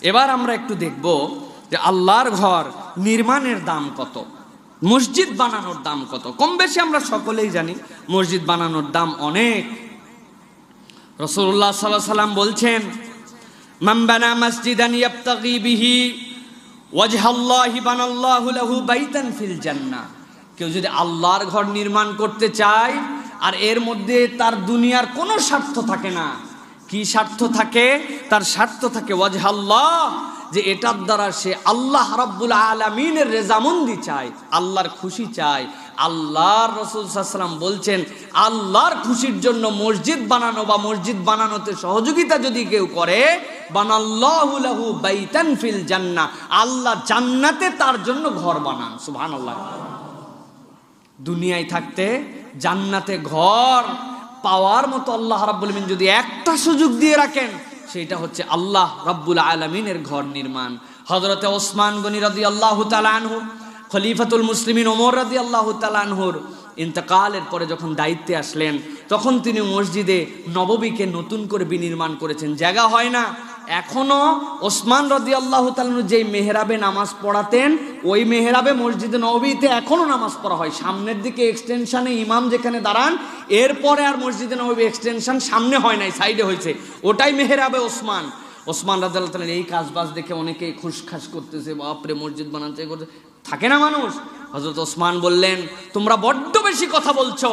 এবার আমরা একটু দেখব যে আল্লাহর ঘর নির্মাণের দাম কত, মসজিদ বানানোর দাম কত। কম বেশি আমরা সকলেই জানি মসজিদ বানানোর দাম অনেক। রাসূলুল্লাহ সাল্লাল্লাহু আলাইহি সাল্লাম বলছেন, মান বানা মসজিদান ইয়াবতাগি বিহি ওয়াজহাল্লাহি বানাল্লাহু লাহু বাইতান ফিল জান্নাহ। কেউ যদি আল্লাহর ঘর নির্মাণ করতে চায় আর এর মধ্যে তার দুনিয়ার কোনো স্বার্থ থাকে না, কি স্বার্থ থাকে? তার স্বার্থ থাকে ওয়াজহাল্লাহ, যে এটার দ্বারা সে আল্লাহ রাব্বুল আলামিনের রেজামন্দি চায়, আল্লাহর খুশি চায়। আল্লাহর রাসূল সাল্লাল্লাহু আলাইহি ওয়াসাল্লাম বলছেন, আল্লাহর খুশির জন্য মসজিদ বানানো বা মসজিদ বানানোতে সহযোগিতা যদি কেউ করে, বানাল্লাহু লাহু বাইতান ফিল জান্নাহ, আল্লাহ জান্নাতে তার জন্য ঘর বানান। সুবহানাল্লাহ। দুনিয়ায় থাকতে জান্নাতে ঘর পাওয়ার মতো আল্লাহ রাব্বুল আলামিন যদি একটা সুযোগ দিয়ে রাখেন, সেটা হচ্ছে আল্লাহ রাব্বুল আলামিনের ঘর নির্মাণ। হযরতে ওসমান গনি রাদিয়াল্লাহু তাআলা আনহু, খলিফাতুল মুসলিমিন ওমর রাদিয়াল্লাহু তাআলা আনহুর ইন্তেকালের পরে যখন দায়িত্বে আসলেন, তখন তিনি মসজিদে নববীকে নতুন করে বিনির্মাণ করেছেন। জায়গা হয় না। এখনো ওসমান রাদিয়াল্লাহু তাআলা আনহু যেই মেহরাবে নামাজ পড়াতেন, ওই মেহরাবে মসজিদে নববীতে এখনো নামাজ পড়া হয়। সামনের দিকে এক্সটেনশনে ইমাম যেখানে দাঁড়ান, এরপরে আর মসজিদে নববী এক্সটেনশন সামনে হয় নাই, সাইডে হয়েছে, ওটাই মেহরাবে ওসমান। ওসমান রাদিয়াল্লাহু তাআলা এই কাজবাজ দেখে অনেকে খুশখাস করতেছে, বাপরে মসজিদ বানাতে করতে থাকে না মানুষ। হযরত ওসমান বললেন, তোমরা বড্ড বেশি কথা বলছো,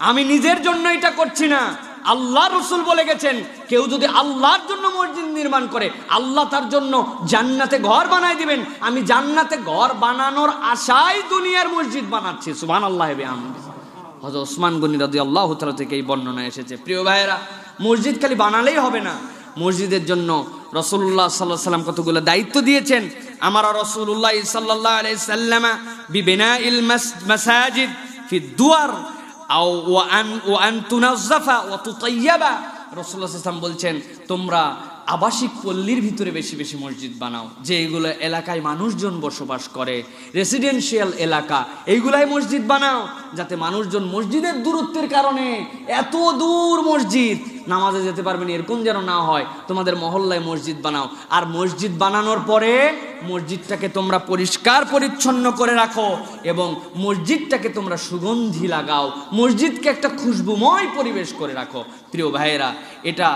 আমি নিজের জন্য এটা করছি না, আল্লাহ রাসূল বলে গেছেন, কেউ যদি আল্লাহর জন্য মসজিদ নির্মাণ করে, আল্লাহ তার জন্য জান্নাতে ঘর বানায় দিবেন। আমি জান্নাতে ঘর বানানোর আশায় দুনিয়ার মসজিদ বানাচ্ছি। সুবহানাল্লাহি ওয়া বিহামদিহি। হযরত ওসমান গনি রাদিয়াল্লাহু তাআলা থেকে এই বর্ণনা এসেছে। প্রিয় ভাইয়েরা, মসজিদ খালি বানালেই হবে না, মসজিদের জন্য রাসূলুল্লাহ সাল্লাল্লাহু আলাইহি ওয়াসাল্লাম কতগুলো দায়িত্ব দিয়েছেন। আমারা রাসূলুল্লাহ সাল্লাল্লাহু আলাইহি ওয়াসাল্লাম বিবিনাইল মাসাজিদ ফি দুয়ার আও ওয়া আন তুনাজ্জাফা ওয়া তুতায়্যাবা। রাসূলুল্লাহ সাল্লাল্লাহু আলাইহি ওয়াসাল্লাম বলছেন, তোমরা আবাসিক পল্লীর ভিতরে বেশি বেশি মসজিদ বানাও, যে এগুলো এলাকায় মানুষজন বসবাস করে, রেসিডেন্সিয়াল এলাকা, এইগুলাই মসজিদ বানাও, যাতে মানুষজন মসজিদের দূরত্বের কারণে এত দূর মসজিদ নামাজে যেতে পারবেন এরকম যেন না হয়। তোমাদের মহল্লায় মসজিদ বানাও, আর মসজিদ বানানোর পরে মসজিদটাকে তোমরা পরিষ্কার পরিচ্ছন্ন করে রাখো এবং মসজিদটাকে তোমরা সুগন্ধি লাগাও, মসজিদকে একটা খুশবুময় পরিবেশ করে রাখো। প্রিয় ভাইয়েরা, এটা